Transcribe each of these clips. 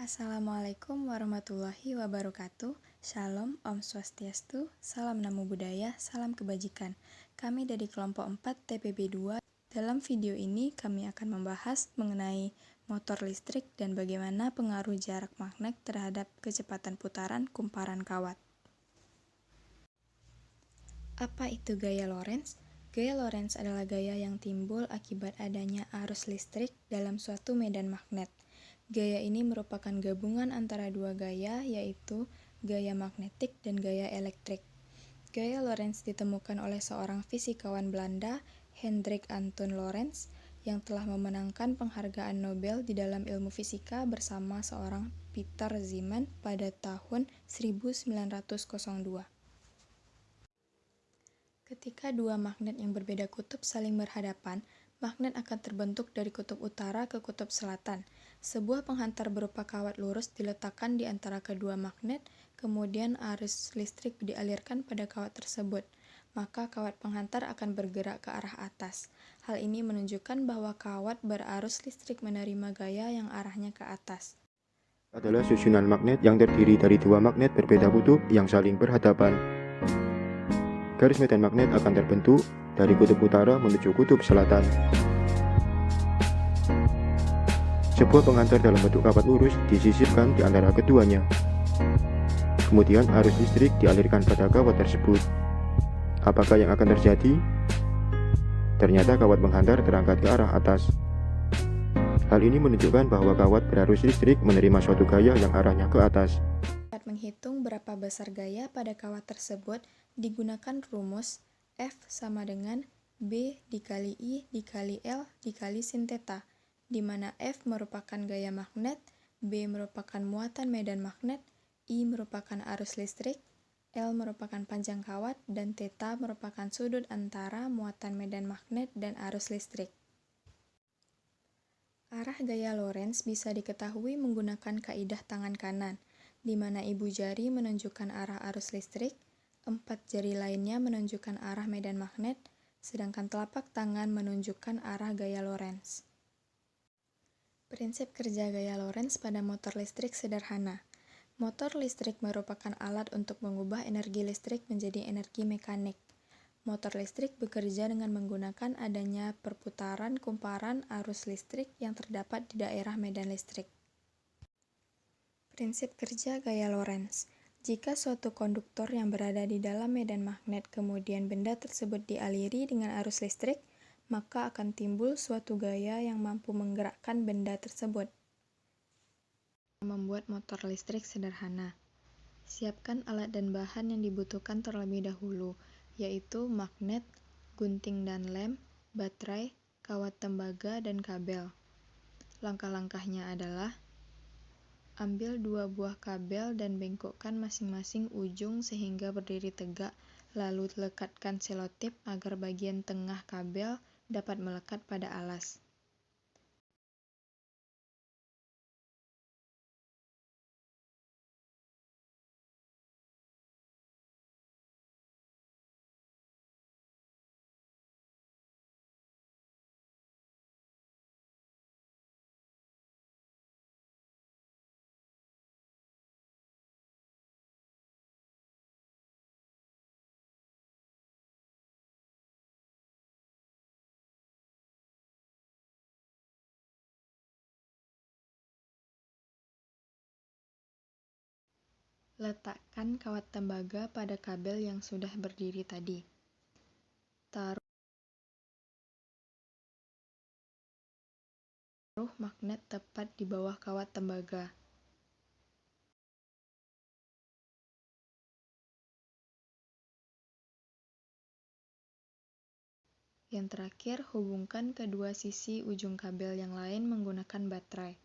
Assalamualaikum warahmatullahi wabarakatuh. Shalom, Om Swastiastu, salam namo buddhaya, salam kebajikan. Kami dari kelompok 4 TPB 2. Dalam video ini kami akan membahas mengenai motor listrik dan bagaimana pengaruh jarak magnet terhadap kecepatan putaran kumparan kawat. Apa itu gaya Lorentz? Gaya Lorentz adalah gaya yang timbul akibat adanya arus listrik dalam suatu medan magnet. Gaya ini merupakan gabungan antara dua gaya, yaitu gaya magnetik dan gaya elektrik. Gaya Lorentz ditemukan oleh seorang fisikawan Belanda, Hendrik Antoon Lorentz, yang telah memenangkan penghargaan Nobel di dalam ilmu fisika bersama seorang Peter Zeeman pada tahun 1902. Ketika dua magnet yang berbeda kutub saling berhadapan, magnet akan terbentuk dari kutub utara ke kutub selatan. Sebuah penghantar berupa kawat lurus diletakkan di antara kedua magnet, kemudian arus listrik dialirkan pada kawat tersebut. Maka kawat penghantar akan bergerak ke arah atas. Hal ini menunjukkan bahwa kawat berarus listrik menerima gaya yang arahnya ke atas. Adalah susunan magnet yang terdiri dari dua magnet berbeda kutub yang saling berhadapan. Garis medan magnet akan terbentuk dari kutub utara menuju kutub selatan. Sebuah penghantar dalam bentuk kawat lurus disisipkan di antara keduanya. Kemudian arus listrik dialirkan pada kawat tersebut. Apakah yang akan terjadi? Ternyata kawat penghantar terangkat ke arah atas. Hal ini menunjukkan bahwa kawat berarus listrik menerima suatu gaya yang arahnya ke atas. Dapat menghitung berapa besar gaya pada kawat tersebut, digunakan rumus F sama dengan B dikali I dikali L dikali sin theta, di mana F merupakan gaya magnet, B merupakan muatan medan magnet, I merupakan arus listrik, L merupakan panjang kawat, dan theta merupakan sudut antara muatan medan magnet dan arus listrik. Arah gaya Lorentz bisa diketahui menggunakan kaidah tangan kanan, di mana ibu jari menunjukkan arah arus listrik, 4 jari lainnya menunjukkan arah medan magnet, sedangkan telapak tangan menunjukkan arah gaya Lorentz. Prinsip kerja gaya Lorentz pada motor listrik sederhana. Motor listrik merupakan alat untuk mengubah energi listrik menjadi energi mekanik. Motor listrik bekerja dengan menggunakan adanya perputaran kumparan arus listrik yang terdapat di daerah medan listrik. Prinsip kerja gaya Lorentz. Jika suatu konduktor yang berada di dalam medan magnet kemudian benda tersebut dialiri dengan arus listrik, maka akan timbul suatu gaya yang mampu menggerakkan benda tersebut. Membuat motor listrik sederhana. Siapkan alat dan bahan yang dibutuhkan terlebih dahulu, yaitu magnet, gunting dan lem, baterai, kawat tembaga, dan kabel. Langkah-langkahnya adalah: ambil 2 buah kabel dan bengkokkan masing-masing ujung sehingga berdiri tegak, lalu lekatkan selotip agar bagian tengah kabel dapat melekat pada alas. Letakkan kawat tembaga pada kabel yang sudah berdiri tadi. Taruh magnet tepat di bawah kawat tembaga. Yang terakhir, hubungkan kedua sisi ujung kabel yang lain menggunakan baterai.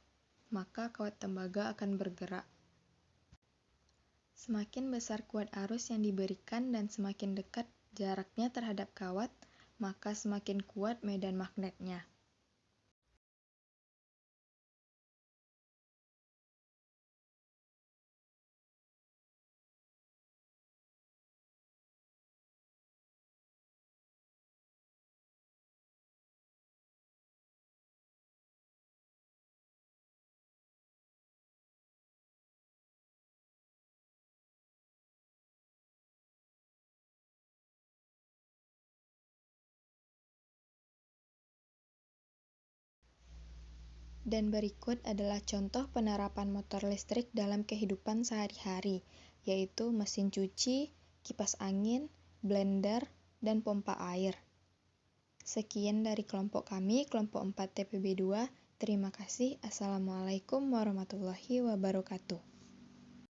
Maka kawat tembaga akan bergerak. Semakin besar kuat arus yang diberikan dan semakin dekat jaraknya terhadap kawat, maka semakin kuat medan magnetnya. Dan berikut adalah contoh penerapan motor listrik dalam kehidupan sehari-hari, yaitu mesin cuci, kipas angin, blender, dan pompa air. Sekian dari kelompok kami, kelompok 4 TPB 2. Terima kasih. Assalamualaikum warahmatullahi wabarakatuh.